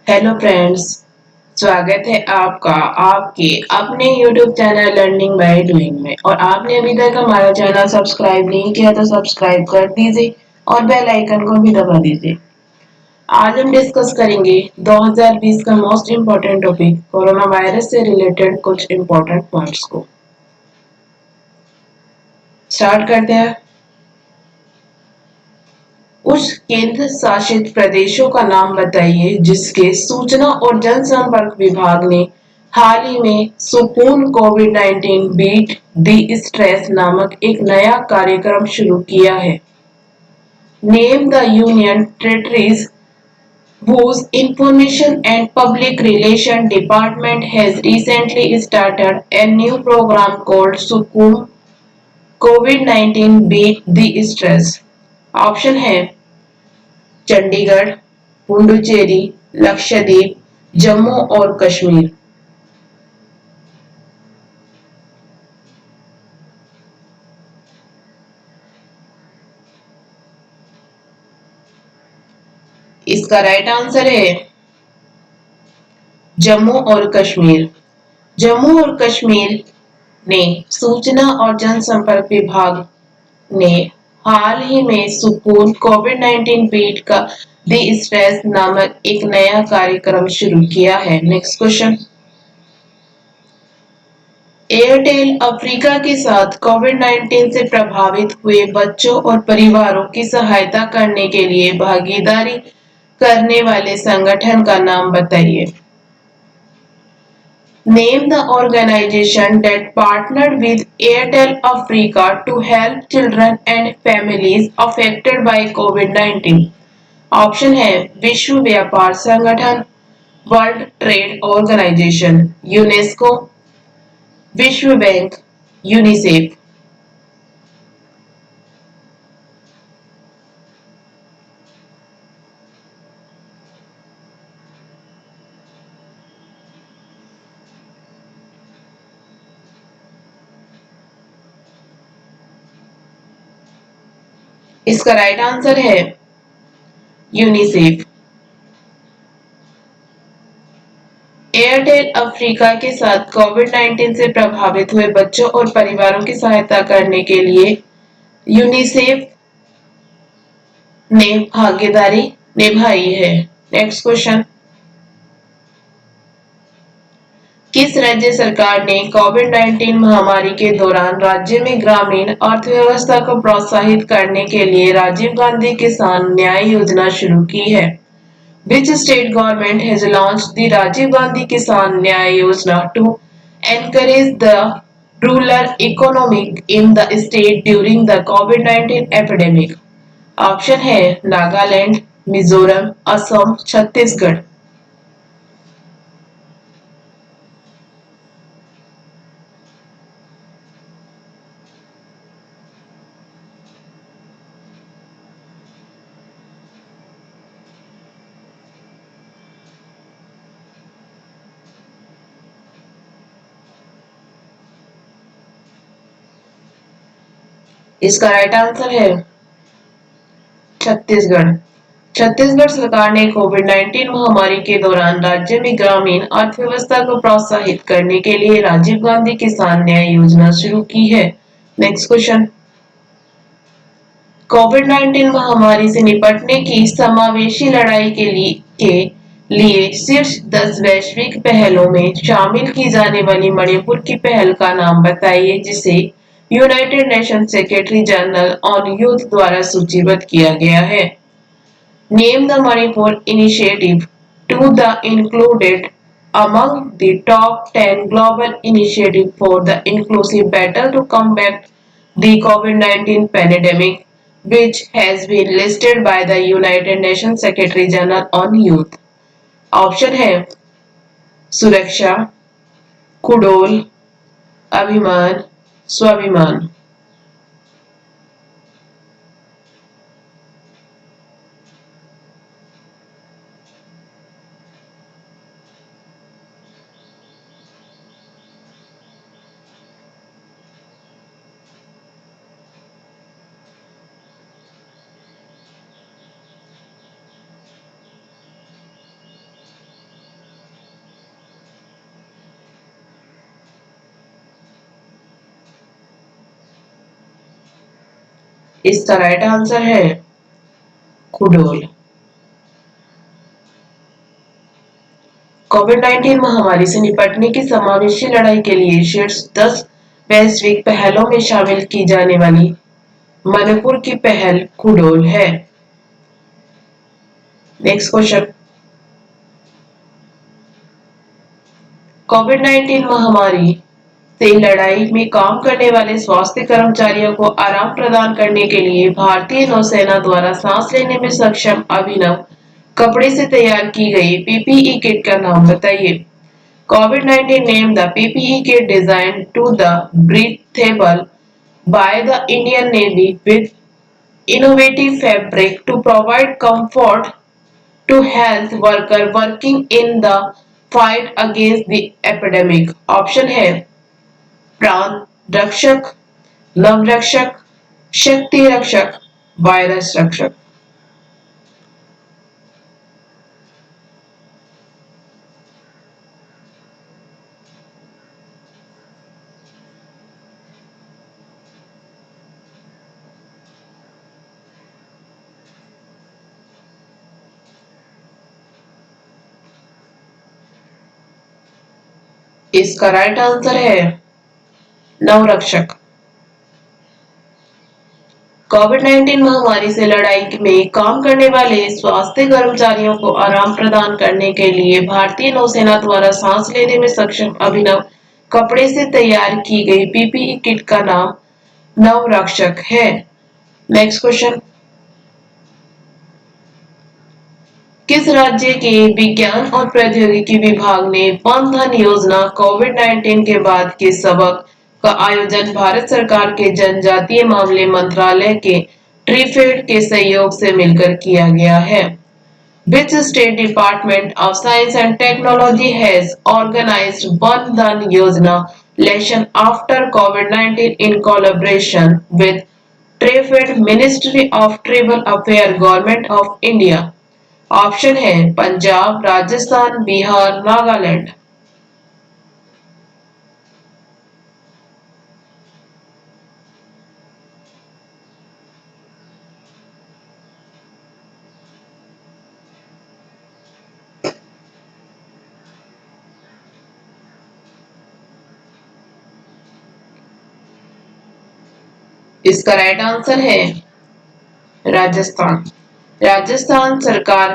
Hello friends. स्वागत है आपका आपके अपने YouTube channel learning by doing में। और आपने अभी तक हमारा चैनल सब्सक्राइब नहीं किया तो सब्सक्राइब कर दीजिए और बेल आइकन को भी दबा दीजिए। आज हम डिस्कस करेंगे 2020 का most important topic corona virus से रिलेटेड कुछ इम्पोर्टेंट पॉइंट्स को स्टार्ट करते हैं। उस केंद्र शासित प्रदेशों का नाम बताइए जिसके सूचना और जनसंपर्क विभाग ने हाल ही में सुकून कोविड-19 बीट द स्ट्रेस नामक एक नया कार्यक्रम शुरू किया है। Name the union territories whose information and public relation department has recently started a new program called Sukum COVID-19 Beat the Stress। Option है चंडीगढ़, पुडुचेरी, लक्षद्वीप, जम्मू और कश्मीर। इसका राइट आंसर है जम्मू और कश्मीर। जम्मू और कश्मीर ने सूचना और जनसंपर्क विभाग ने हाल ही में सुकून कोविड-19 पीठ का द स्ट्रेस नामक एक नया कार्यक्रम शुरू किया है। Next question. एयरटेल अफ्रीका के साथ कोविड-19 से प्रभावित हुए बच्चों और परिवारों की सहायता करने के लिए भागीदारी करने वाले संगठन का नाम बताइए। Name the organization that partnered with Airtel Africa to help children and families affected by COVID-19। Option है विश्व व्यापार संगठन, वर्ल्ड ट्रेड ऑर्गेनाइजेशन, यूनेस्को, विश्व बैंक, यूनिसेफ। इसका राइट आंसर है यूनिसेफ। एयरटेल अफ्रीका के साथ कोविड-19 से प्रभावित हुए बच्चों और परिवारों की सहायता करने के लिए यूनिसेफ ने भागीदारी निभाई है। Next question. किस राज्य सरकार ने कोविड-19 महामारी के दौरान राज्य में ग्रामीण अर्थव्यवस्था को प्रोत्साहित करने के लिए राजीव गांधी किसान न्याय योजना शुरू की है? Which state government has launched the Rajiv Gandhi Kisan Nyaya Yojana to encourage the rural economy in the state during the COVID-19 epidemic? Option है नागालैंड, मिजोरम, असम, छत्तीसगढ़। इसका राइट आंसर है छत्तीसगढ़। छत्तीसगढ़ सरकार ने कोविड-19 महामारी के दौरान राज्य में ग्रामीण अर्थव्यवस्था को प्रोत्साहित करने के लिए राजीव गांधी किसान न्याय योजना शुरू की है। Next question. कोविड-19 महामारी से निपटने की समावेशी लड़ाई के लिए शीर्ष 10 वैश्विक पहलों में शामिल की जाने वाली मणिपुर की पहल का नाम बताइए जिसे United nation secretary general on youth द्वारा सूचीबद्ध किया गया है। Name the Manipur initiative to the included among the top 10 global initiatives for the inclusive battle to combat the COVID-19 pandemic, which has been listed by the United Nations Secretary General on Youth। Option है सुरक्षा, कुडोल, अभिमान, स्वाभिमान। इसका right answer है कुडोल। कोविड-19 महामारी से निपटने की समावेशी लड़ाई के लिए शीर्ष 10 वैश्विक पहलों में शामिल की जाने वाली मणिपुर की पहल कुडोल है। Next question. कोविड-19 महामारी से लड़ाई में काम करने वाले स्वास्थ्य कर्मचारियों को आराम प्रदान करने के लिए भारतीय नौसेना द्वारा सांस लेने में सक्षम अभिनव कपड़े से तैयार की गई पीपीई किट का नाम बताइए। COVID-19 named the PPE kit designed to the breathable by the Indian Navy with innovative fabric to provide comfort to health worker working in the fight against the epidemic. Option है प्राण रक्षक, love रक्षक, शक्ति रक्षक, virus रक्षक। इसका right answer है नवरक्षक। कोविड-19 महामारी से लड़ाई में काम करने वाले स्वास्थ्य कर्मचारियों को आराम प्रदान करने के लिए भारतीय नौसेना द्वारा सांस लेने में सक्षम अभिनव कपड़े से तैयार की गई पीपीई किट का नाम नवरक्षक है। Next question. किस राज्य के विज्ञान और प्रौद्योगिकी विभाग ने वन धन योजना कोविड-19 के बाद के सबक का आयोजन भारत सरकार के जनजातीय मामले मंत्रालय के ट्रीफेड के सहयोग से मिलकर किया गया है? Which state department of science and technology has organized One Dhan Yojana lesson after COVID-19 in collaboration with TRIFED Ministry of Tribal Affairs Government of India? Option है पंजाब, राजस्थान, बिहार, नागालैंड। इसका राइट आंसर है राजस्थान। राजस्थान सरकार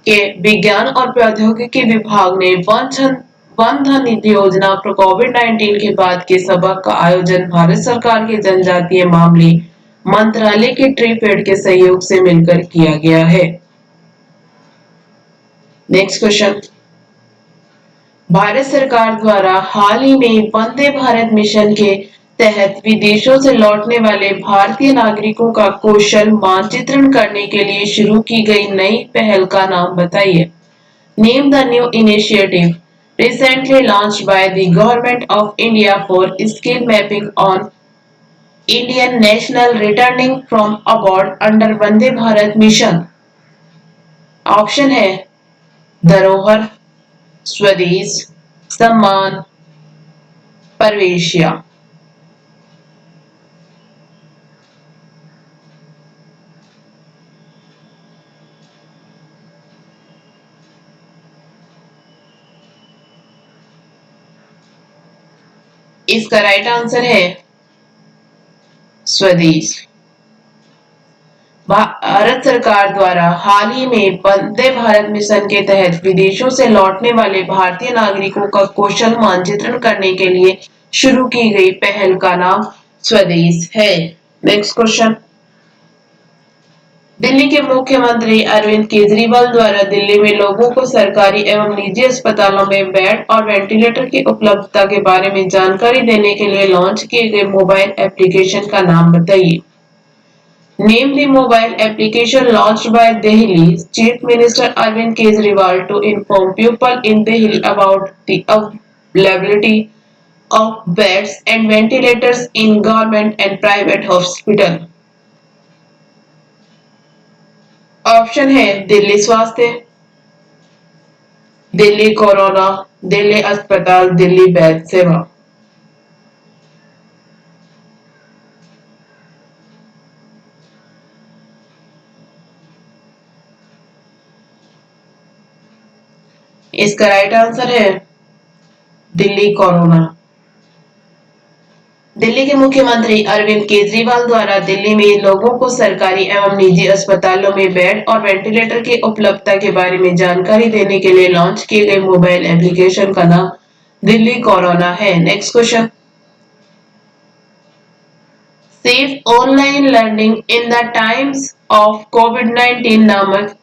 के विज्ञान और प्रौद्योगिकी विभाग ने वन धन निधि योजना पर कोविड-19 के बाद के सबक का आयोजन भारत सरकार के जनजातीय मामले मंत्रालय के ट्रीफेड के सहयोग से मिलकर किया गया है। Next question. भारत सरकार द्वारा हाल ही में वंदे भारत मिशन के तहत विदेशों से लौटने वाले भारतीय नागरिकों का कौशल मानचित्रण करने के लिए शुरू की गई नई पहल का नाम बताइए। Name the new initiative recently launched by the Government of India for skill mapping on Indian national returning from abroad under Vande Bharat mission. Option है धरोहर, स्वदेश, सम्मान, प्रवेशिया। इसका राइट आंसर है स्वदेश। भारत सरकार द्वारा हाल ही में वंदे भारत मिशन के तहत विदेशों से लौटने वाले भारतीय नागरिकों का कौशल मानचित्रण करने के लिए शुरू की गई पहल का नाम स्वदेश है। Next question. दिल्ली के मुख्यमंत्री अरविंद केजरीवाल द्वारा दिल्ली में लोगों को सरकारी एवं निजी अस्पतालों में बेड और वेंटिलेटर की उपलब्धता के बारे में जानकारी देने के लिए लॉन्च किए गए मोबाइल एप्लीकेशन का नाम बताइए। Name the mobile application launched by Delhi Chief Minister Arvind Kejriwal to inform people in Delhi about the availability of beds and ventilators in government and private hospital. Option है दिल्ली स्वास्थ्य, Delhi corona, Delhi अस्पताल, दिल्ली वैद्य सेवा। इसका right answer है Delhi corona. Delhi के मुख्यमंत्री अरविंद केजरीवाल द्वारा दिल्ली में लोगों को सरकारी एवं निजी अस्पतालों में बेड और वेंटिलेटर की उपलब्धता के बारे में जानकारी देने के लिए लॉन्च किए गए मोबाइल एप्लीकेशन का नाम दिल्ली कोरोना है। Next question. Safe online learning in the times of कोविड-19 नामक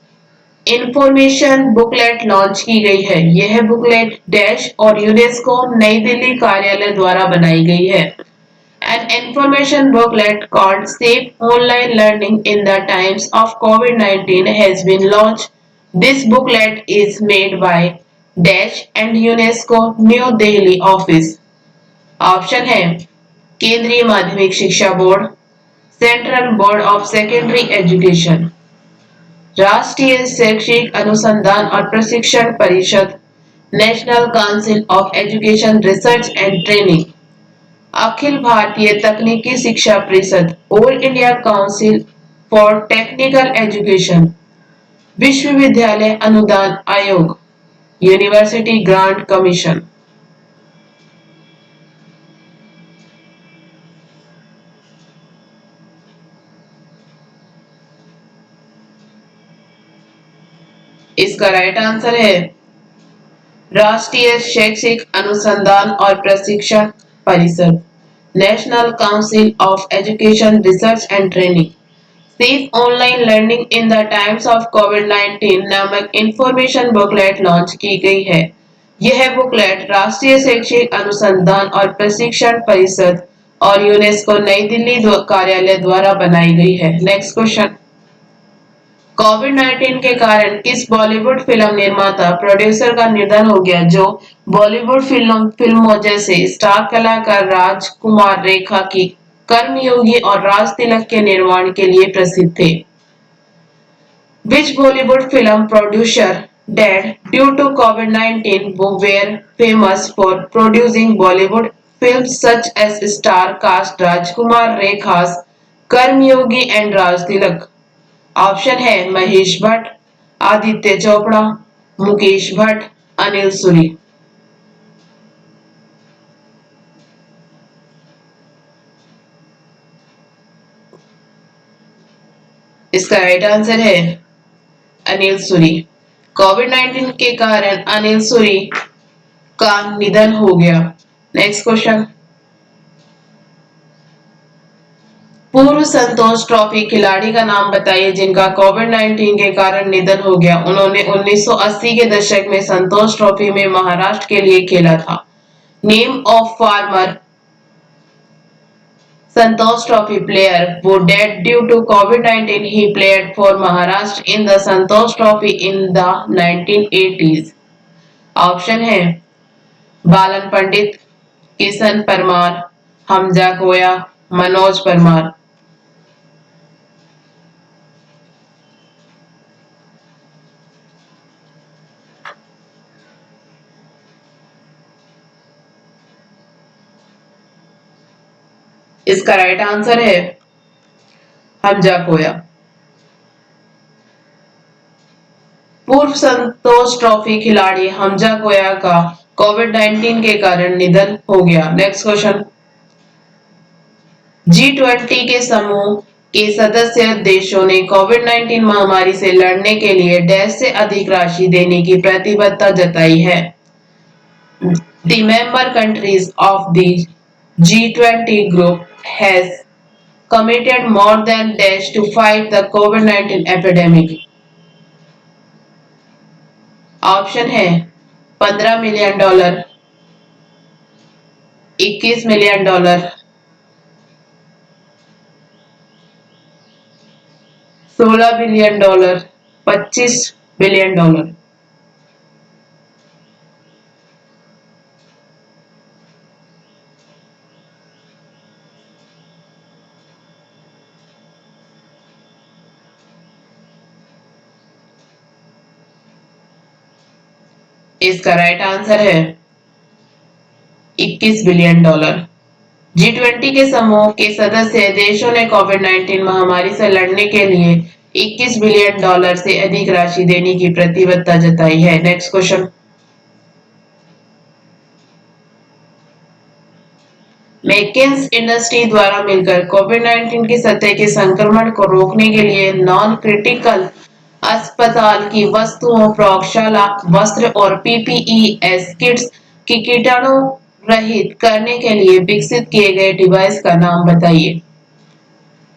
इंफॉर्मेशन बुकलेट लॉन्च की गई है। यह बुकलेट डैश और यूनेस्को नई दिल्ली कार्यालय द्वारा बनाई गई है। An information booklet called Safe Online Learning in the Times of COVID-19 has been launched. This booklet is made by Dash and UNESCO New Delhi office. Option है केंद्रीय माध्यमिक शिक्षा बोर्ड, central board of secondary education, राष्ट्रीय शैक्षिक अनुसंधान और प्रशिक्षण परिषद, national council of education research and training, अखिल भारतीय तकनीकी शिक्षा परिषद, all India council for technical education, विश्वविद्यालय अनुदान आयोग, यूनिवर्सिटी ग्रांट कमीशन। इसका राइट आंसर है राष्ट्रीय शैक्षिक अनुसंधान और प्रशिक्षण परिषद, national council of education research and training. Safe online learning in the times of कोविड-19 नामक इंफॉर्मेशन बुकलेट लॉन्च की गई है। यह बुकलेट राष्ट्रीय शैक्षिक अनुसंधान और प्रशिक्षण परिषद और यूनेस्को नई दिल्ली कार्यालय द्वारा बनाई गई है। Next question. कोविड-19 के कारण किस बॉलीवुड फिल्म निर्माता प्रोड्यूसर का निधन हो गया जो बॉलीवुड फिल्मों जैसे स्टार कलाकार राजकुमार रेखा की कर्मयोगी और राज तिलक के निर्माण के लिए प्रसिद्ध थे? Which Bollywood film producer died due to COVID-19 who were famous for producing Bollywood films such as star cast Rajkumar Rekha's Karmayogi and Raj Tilak? Option है महेश भट्ट, आदित्य चोपड़ा, मुकेश भट्ट, अनिल सूरी। इसका राइट आंसर है अनिल सूरी। कोविड-19 के कारण अनिल सूरी का निधन हो गया। Next question. पूर्व संतोष ट्रॉफी खिलाड़ी का नाम बताइए जिनका कोविड-19 के कारण निधन हो गया। उन्होंने 1980 के दशक में संतोष ट्रॉफी में महाराष्ट्र के लिए खेला था। Name of farmer Santosh Trophy player who died due to COVID-19. He played for Maharashtra in the Santosh Trophy in the 1980s. Option है बालन पंडित, किशन परमार, हमजा कोया, मनोज परमार। इसका राइट आंसर है हमजा कोया। पूर्व संतोष ट्रॉफी खिलाड़ी हमजा कोया का कोविड-19 के कारण निधन हो गया। Next question. G20 के समूह के सदस्य देशों ने कोविड-19 महामारी से लड़ने के लिए डैश से अधिक राशि देने की प्रतिबद्धता जताई है। The member countries of the G20 group has committed more than dash to fight the COVID-19 epidemic. Option है 15 million dollar, 21 million dollar, 16 billion dollar, 25 billion dollar. इसका राइट आंसर है 21 बिलियन डॉलर। G20 के समूह के सदस्य देशों ने कोविड-19 महामारी से लड़ने के लिए 21 बिलियन डॉलर से अधिक राशि देने की प्रतिबद्धता जताई है। Next question. मैकिन्स इंडस्ट्री द्वारा मिलकर कोविड-19 के सतह के संक्रमण को रोकने के लिए नॉन क्रिटिकल अस्पताल की वस्तुओं, प्रयोगशाला, वस्त्र और पीपीई किट्स की कीटाणु रहित करने के लिए विकसित किए गए डिवाइस का नाम बताइए।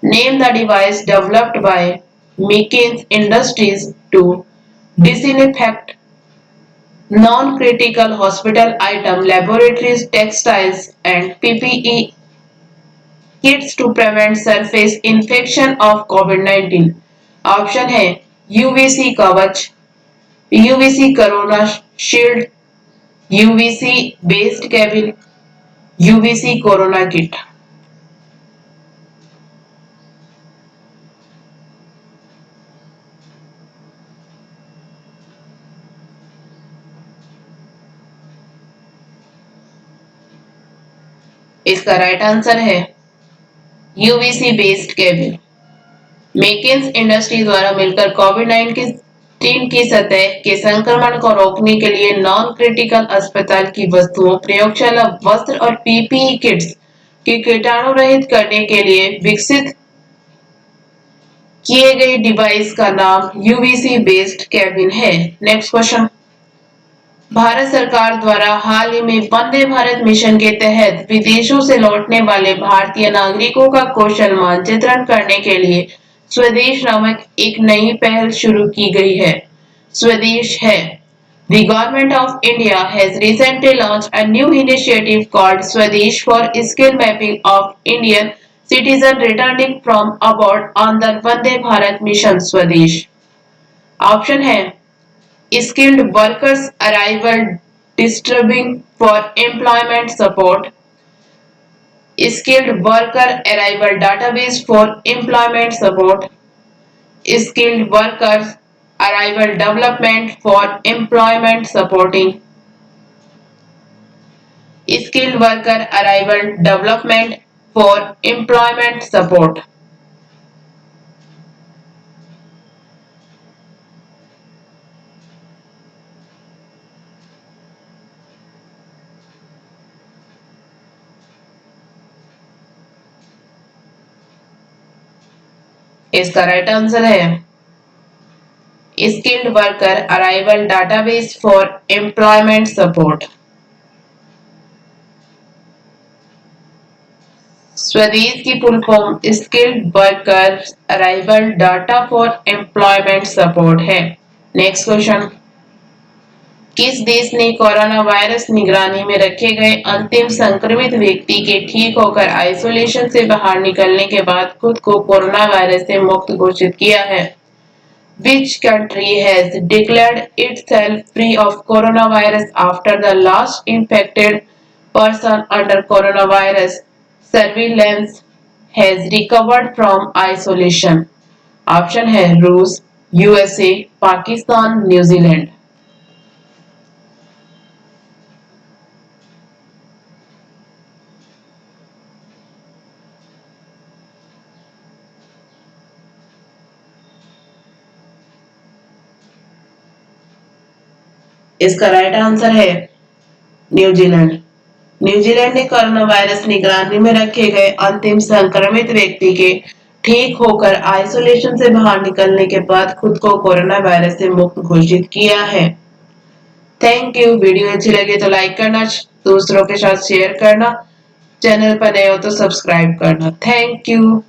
Name the device developed by Mekinsey Industries to disinfect non-critical hospital items, laboratories, textiles, and PPE kits to prevent surface infection of COVID-19. Option है यूवीसी कवच, UVC corona shield, UVC based cabin, UVC corona kit. इसका right answer है UVC based cabin. मेकिन्स industry द्वारा मिलकर कोविड-19 की सतह के संक्रमण को रोकने के लिए नॉन क्रिटिकल अस्पताल की वस्तुओं, प्रयोगशाला, वस्त्र और पीपीई किट्स की कीटाणु रहित करने के लिए विकसित किए गए डिवाइस का नाम यूवीसी बेस्ड केबिन है। Next question. भारत सरकार द्वारा हाल ही में वंदे भारत मिशन के तहत विदेशों से लौटने वाले भारतीय नागरिकों का कौशल मानचित्रण करने के लिए स्वदेश नामक एक नई पहल शुरू की गई है। स्वदेश है। The government of India has recently launched a new initiative called Swadesh for skill mapping of Indian citizens returning from abroad on the Vande Bharat mission Swadesh. Option है skilled workers arrival disturbing for employment support, skilled worker arrival database for employment support, skilled workers arrival development for employment supporting, skilled worker arrival development for employment support। इसका right answer है skilled worker arrival database for employment support. SWADES की full form skilled worker arrival data for employment support है। Next question. किस देश ने corona virus निगरानी में रखे गए अंतिम संक्रमित व्यक्ति के ठीक होकर आइसोलेशन से बाहर निकलने के बाद खुद को कोरोना वायरस से मुक्त घोषित किया है? Which country has declared itself free of coronavirus after the last infected person under coronavirus surveillance has recovered from isolation? Option है रूस, यूएसए, पाकिस्तान, न्यूजीलैंड। इसका राइट आंसर है न्यूजीलैंड। न्यूजीलैंड ने कोरोना वायरस निगरानी में रखे गए अंतिम संक्रमित व्यक्ति के ठीक होकर आइसोलेशन से बाहर निकलने के बाद खुद को कोरोना वायरस से मुक्त घोषित किया है। Thank you. वीडियो अच्छी लगे तो लाइक करना, दूसरों के साथ शेयर करना, चैनल पर नए हो तो सब्सक्राइब करना। Thank you.